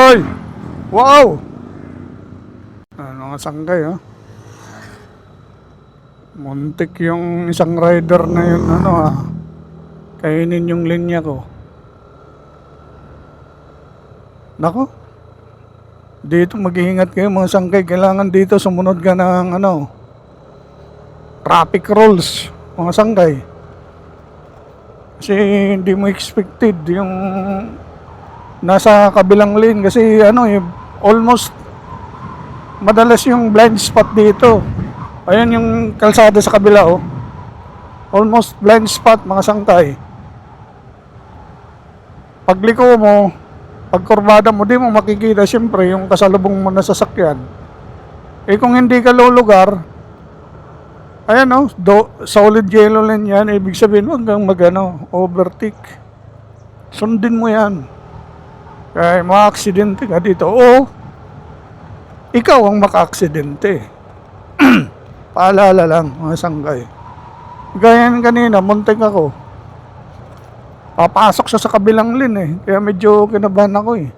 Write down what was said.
Ay! Wow! Ano nga sanggay, oh. Muntik yung isang rider na yun, kainin yung linya ko. Nako, dito mag-iingat kayo mga sanggay. Kailangan dito sumunod ka ng traffic rules, mga sanggay. Kasi hindi mo expected yung nasa kabilang lane. Kasi almost madalas yung blind spot dito. Ayan yung kalsada sa kabila, oh. Almost blind spot, mga sangkay. Pagliko mo, pagkurbada mo, di mo makikita siyempre yung kasalubong mo na sasakyan. Eh kung hindi ka lulugar, ayan, oh, solid yellow line yan. Ibig sabihin, huwag kang overtake. Sundin mo yan. Kaya maka-aksidente ka dito. Oo, ikaw ang maka-aksidente. Paalala lang, mga sanggay. Gaya kanina, muntik ako. Papasok siya sa kabilang lane, eh. Kaya medyo kinabahan ako, eh.